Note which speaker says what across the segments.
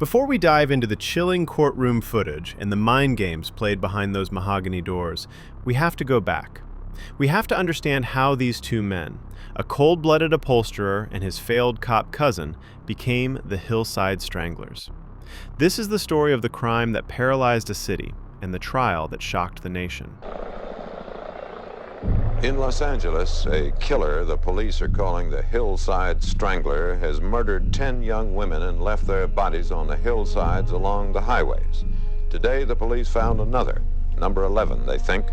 Speaker 1: Before we dive into the chilling courtroom footage and the mind games played behind those mahogany doors, we have to go back. We have to understand how these two men, a cold-blooded upholsterer and his failed cop cousin, became the Hillside Stranglers. This is the story of the crime that paralyzed a city and the trial that shocked the nation.
Speaker 2: In Los Angeles, a killer the police are calling the Hillside Strangler has murdered 10 young women and left their bodies on the hillsides along the highways. Today, the police found another, number 11, they think.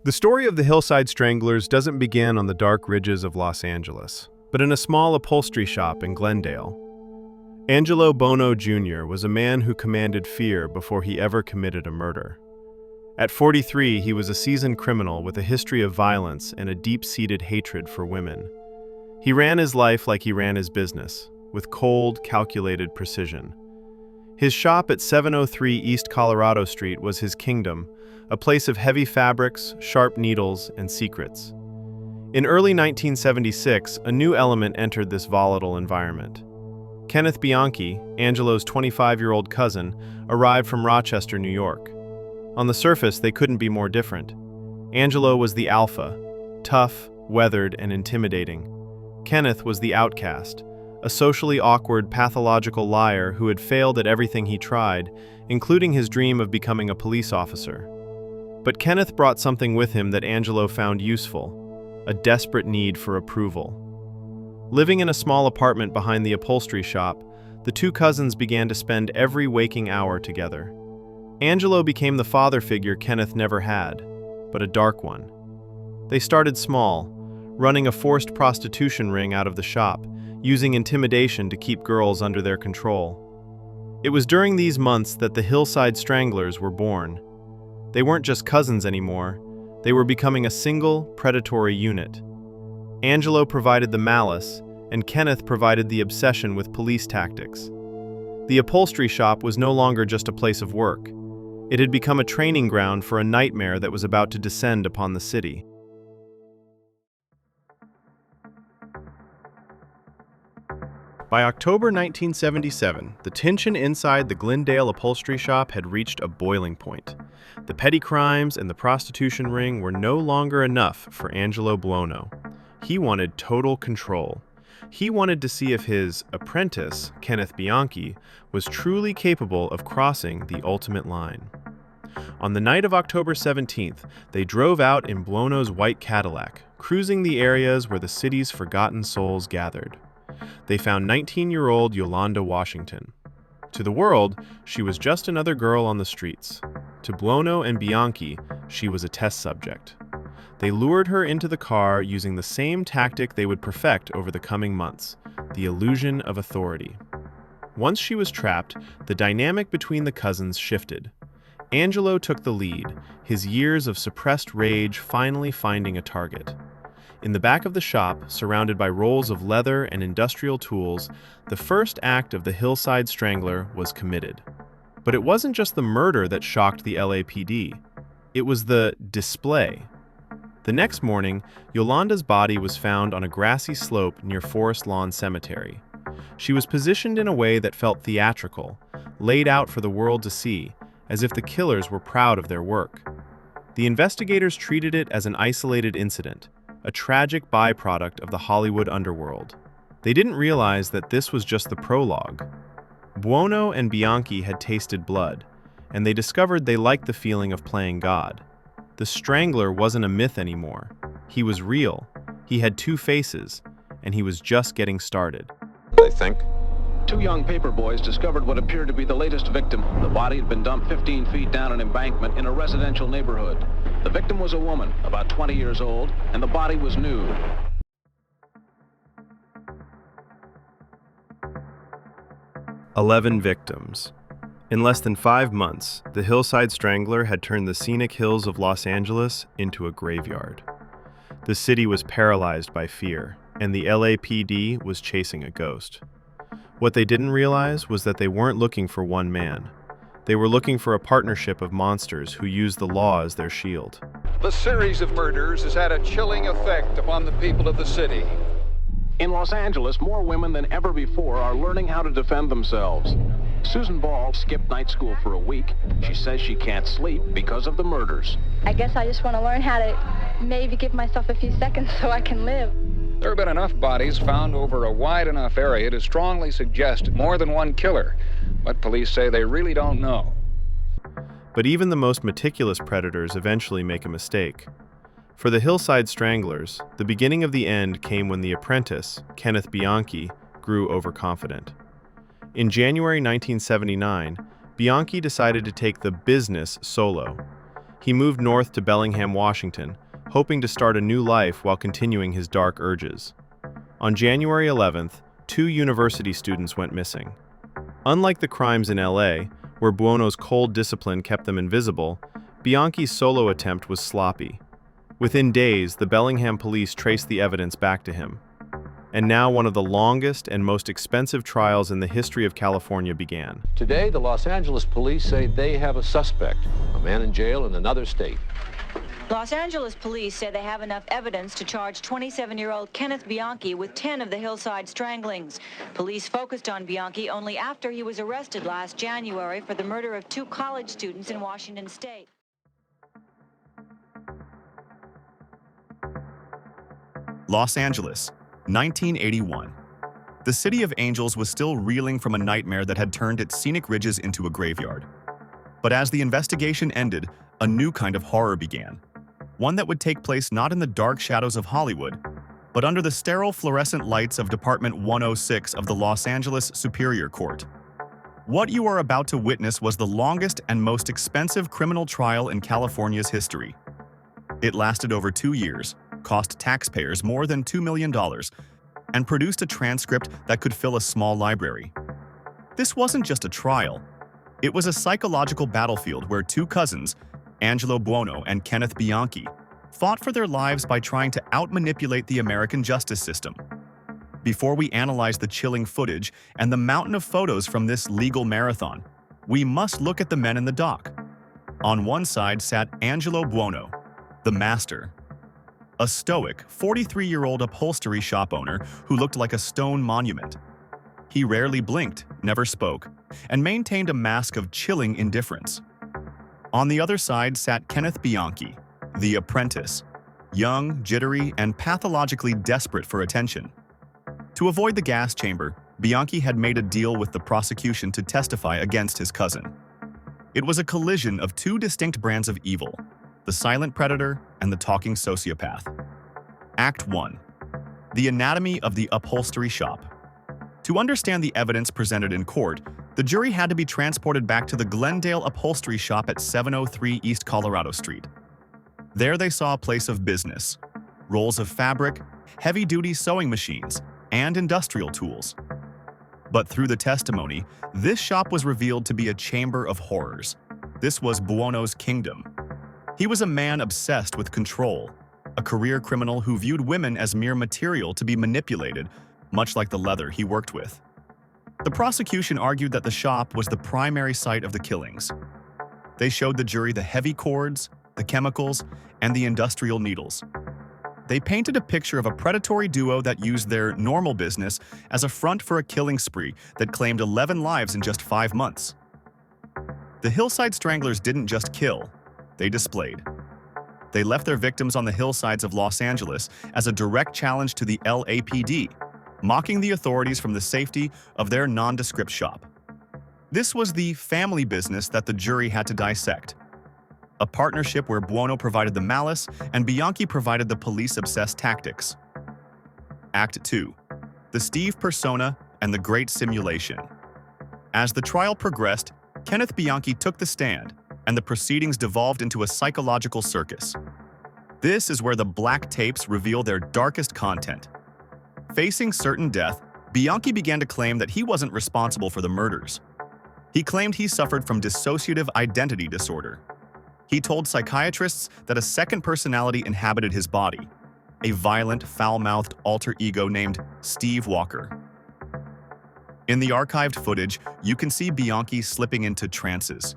Speaker 1: The story of the Hillside Stranglers doesn't begin on the dark ridges of Los Angeles, but in a small upholstery shop in Glendale. Angelo Buono Jr. was a man who commanded fear before he ever committed a murder. At 43, he was a seasoned criminal with a history of violence and a deep-seated hatred for women. He ran his life like he ran his business, with cold, calculated precision. His shop at 703 East Colorado Street was his kingdom, a place of heavy fabrics, sharp needles, and secrets. In early 1976, a new element entered this volatile environment. Kenneth Bianchi, Angelo's 25-year-old cousin, arrived from Rochester, New York. On the surface, they couldn't be more different. Angelo was the alpha, tough, weathered, and intimidating. Kenneth was the outcast, a socially awkward, pathological liar who had failed at everything he tried, including his dream of becoming a police officer. But Kenneth brought something with him that Angelo found useful, a desperate need for approval. Living in a small apartment behind the upholstery shop, the two cousins began to spend every waking hour together. Angelo became the father figure Kenneth never had, but a dark one. They started small, running a forced prostitution ring out of the shop, using intimidation to keep girls under their control. It was during these months that the Hillside Stranglers were born. They weren't just cousins anymore, they were becoming a single, predatory unit. Angelo provided the malice, and Kenneth provided the obsession with police tactics. The upholstery shop was no longer just a place of work. It had become a training ground for a nightmare that was about to descend upon the city. By October 1977, the tension inside the Glendale upholstery shop had reached a boiling point. The petty crimes and the prostitution ring were no longer enough for Angelo Buono. He wanted total control. He wanted to see if his apprentice, Kenneth Bianchi, was truly capable of crossing the ultimate line. On the night of October 17th, they drove out in Buono's white Cadillac, cruising the areas where the city's forgotten souls gathered. They found 19-year-old Yolanda Washington. To the world, she was just another girl on the streets. To Buono and Bianchi, she was a test subject. They lured her into the car using the same tactic they would perfect over the coming months, the illusion of authority. Once she was trapped, the dynamic between the cousins shifted. Angelo took the lead, his years of suppressed rage finally finding a target. In the back of the shop, surrounded by rolls of leather and industrial tools, the first act of the Hillside Strangler was committed. But it wasn't just the murder that shocked the LAPD. It was the display. The next morning, Yolanda's body was found on a grassy slope near Forest Lawn Cemetery. She was positioned in a way that felt theatrical, laid out for the world to see, as if the killers were proud of their work. The investigators treated it as an isolated incident, a tragic byproduct of the Hollywood underworld. They didn't realize that this was just the prologue. Buono and Bianchi had tasted blood, and they discovered they liked the feeling of playing God. The Strangler wasn't a myth anymore. He was real. He had two faces, and he was just getting started.
Speaker 2: They think.
Speaker 3: Two young paper boys discovered what appeared to be the latest victim. The body had been dumped 15 feet down an embankment in a residential neighborhood. The victim was a woman, about 20 years old, and the body was nude.
Speaker 1: "11 victims. In less than 5 months, the Hillside Strangler had turned the scenic hills of Los Angeles into a graveyard. The city was paralyzed by fear, and the LAPD was chasing a ghost. What they didn't realize was that they weren't looking for one man. They were looking for a partnership of monsters who used the law as their shield.
Speaker 4: The series of murders has had a chilling effect upon the people of the city.
Speaker 3: In Los Angeles, more women than ever before are learning how to defend themselves. Susan Ball skipped night school for a week. She says she can't sleep because of the murders.
Speaker 4: I guess I just want to learn how to maybe give myself a few seconds so I can live.
Speaker 5: There have been enough bodies found over a wide enough area to strongly suggest more than one killer, but police say they really don't know.
Speaker 1: But even the most meticulous predators eventually make a mistake. For the Hillside Stranglers, the beginning of the end came when the apprentice, Kenneth Bianchi, grew overconfident. In January 1979, Bianchi decided to take the business solo. He moved north to Bellingham, Washington, hoping to start a new life while continuing his dark urges. On January 11th, 2 university students went missing. Unlike the crimes in LA, where Buono's cold discipline kept them invisible, Bianchi's solo attempt was sloppy. Within days, the Bellingham police traced the evidence back to him. And now one of the longest and most expensive trials in the history of California began.
Speaker 6: Today, the Los Angeles police say they have a suspect, a man in jail in another state.
Speaker 7: Los Angeles police say they have enough evidence to charge 27-year-old Kenneth Bianchi with 10 of the Hillside Stranglings. Police focused on Bianchi only after he was arrested last January for the murder of 2 college students in Washington State.
Speaker 8: Los Angeles, 1981. The City of Angels was still reeling from a nightmare that had turned its scenic ridges into a graveyard. But as the investigation ended, a new kind of horror began. One that would take place not in the dark shadows of Hollywood, but under the sterile fluorescent lights of Department 106 of the Los Angeles Superior Court. What you are about to witness was the longest and most expensive criminal trial in California's history. It lasted over 2 years, cost taxpayers more than $2 million, and produced a transcript that could fill a small library. This wasn't just a trial. It was a psychological battlefield where 2 cousins, Angelo Buono and Kenneth Bianchi, fought for their lives by trying to outmanipulate the American justice system. Before we analyze the chilling footage and the mountain of photos from this legal marathon, we must look at the men in the dock. On one side sat Angelo Buono, the master, a stoic, 43-year-old upholstery shop owner who looked like a stone monument. He rarely blinked, never spoke, and maintained a mask of chilling indifference. On the other side sat Kenneth Bianchi, the apprentice, young, jittery, and pathologically desperate for attention. To avoid the gas chamber, Bianchi had made a deal with the prosecution to testify against his cousin. It was a collision of 2 distinct brands of evil, the silent predator and the talking sociopath. Act 1. The anatomy of the upholstery shop. To understand the evidence presented in court, the jury had to be transported back to the Glendale upholstery shop at 703 East Colorado Street. There they saw a place of business, rolls of fabric, heavy-duty sewing machines, and industrial tools. But through the testimony, this shop was revealed to be a chamber of horrors. This was Buono's kingdom. He was a man obsessed with control, a career criminal who viewed women as mere material to be manipulated, much like the leather he worked with. The prosecution argued that the shop was the primary site of the killings. They showed the jury the heavy cords, the chemicals, and the industrial needles. They painted a picture of a predatory duo that used their normal business as a front for a killing spree that claimed 11 lives in just 5 months. The Hillside Stranglers didn't just kill, they displayed. They left their victims on the hillsides of Los Angeles as a direct challenge to the LAPD, mocking the authorities from the safety of their nondescript shop. This was the family business that the jury had to dissect. A partnership where Buono provided the malice and Bianchi provided the police-obsessed tactics. Act 2. The Steve persona and the Great Simulation. As the trial progressed, Kenneth Bianchi took the stand, and the proceedings devolved into a psychological circus. This is where the black tapes reveal their darkest content. Facing certain death, Bianchi began to claim that he wasn't responsible for the murders. He claimed he suffered from dissociative identity disorder. He told psychiatrists that a second personality inhabited his body, a violent, foul-mouthed alter ego named Steve Walker. In the archived footage, you can see Bianchi slipping into trances.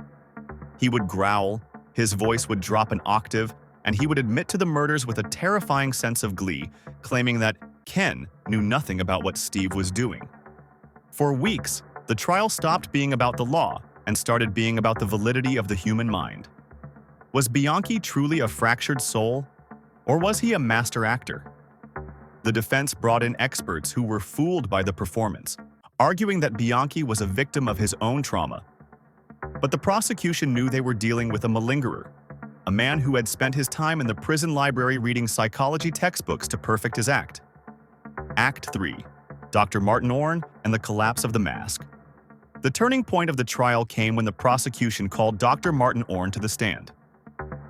Speaker 8: He would growl, his voice would drop an octave, and he would admit to the murders with a terrifying sense of glee, claiming that Ken knew nothing about what Steve was doing. For weeks, the trial stopped being about the law and started being about the validity of the human mind. Was Bianchi truly a fractured soul, or was he a master actor? The defense brought in experts who were fooled by the performance, arguing that Bianchi was a victim of his own trauma. But the prosecution knew they were dealing with a malingerer, a man who had spent his time in the prison library reading psychology textbooks to perfect his act. Act 3. Dr. Martin Orne and the collapse of the mask. The turning point of the trial came when the prosecution called Dr. Martin Orne to the stand.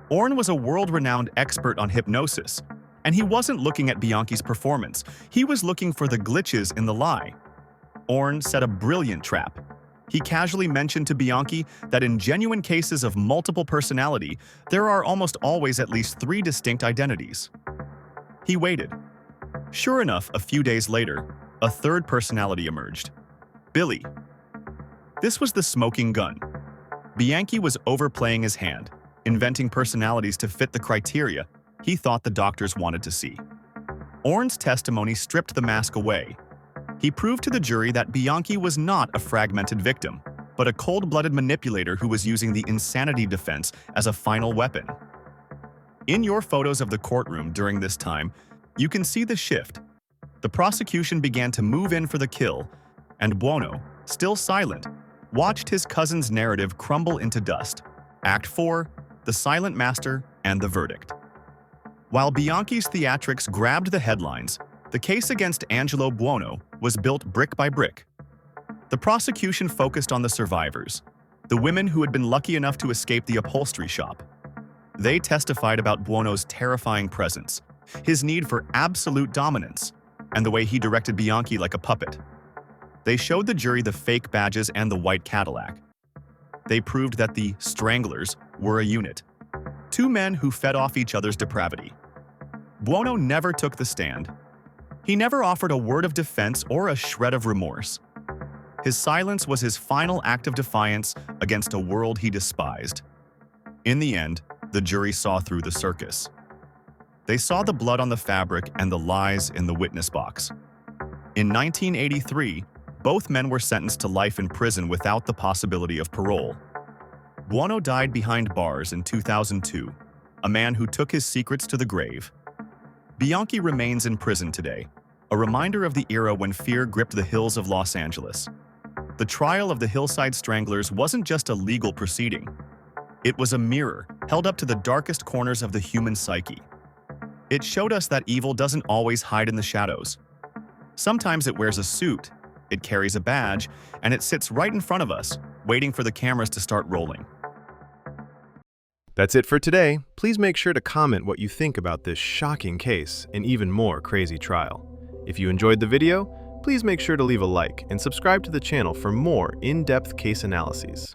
Speaker 8: Orne was a world-renowned expert on hypnosis, and he wasn't looking at Bianchi's performance. He was looking for the glitches in the lie. Orne set a brilliant trap. He casually mentioned to Bianchi that in genuine cases of multiple personality, there are almost always at least 3 distinct identities. He waited. Sure enough, a few days later, a third personality emerged. Billy. This was the smoking gun. Bianchi was overplaying his hand, inventing personalities to fit the criteria he thought the doctors wanted to see. Orne's testimony stripped the mask away. He proved to the jury that Bianchi was not a fragmented victim, but a cold-blooded manipulator who was using the insanity defense as a final weapon. In your photos of the courtroom during this time, you can see the shift. The prosecution began to move in for the kill, and Buono, still silent, watched his cousin's narrative crumble into dust. Act 4, the silent master and the verdict. While Bianchi's theatrics grabbed the headlines, the case against Angelo Buono was built brick by brick. The prosecution focused on the survivors, the women who had been lucky enough to escape the upholstery shop. They testified about Buono's terrifying presence, his need for absolute dominance, and the way he directed Bianchi like a puppet. They showed the jury the fake badges and the white Cadillac. They proved that the Stranglers were a unit, 2 men who fed off each other's depravity. Buono never took the stand. He never offered a word of defense or a shred of remorse. His silence was his final act of defiance against a world he despised. In the end, the jury saw through the circus. They saw the blood on the fabric and the lies in the witness box. In 1983, both men were sentenced to life in prison without the possibility of parole. Buono died behind bars in 2002, a man who took his secrets to the grave. Bianchi remains in prison today, a reminder of the era when fear gripped the hills of Los Angeles. The trial of the Hillside Stranglers wasn't just a legal proceeding. It was a mirror held up to the darkest corners of the human psyche. It showed us that evil doesn't always hide in the shadows. Sometimes it wears a suit, it carries a badge, and it sits right in front of us, waiting for the cameras to start rolling.
Speaker 1: That's it for today. Please make sure to comment what you think about this shocking case and even more crazy trial. If you enjoyed the video, please make sure to leave a like and subscribe to the channel for more in-depth case analyses.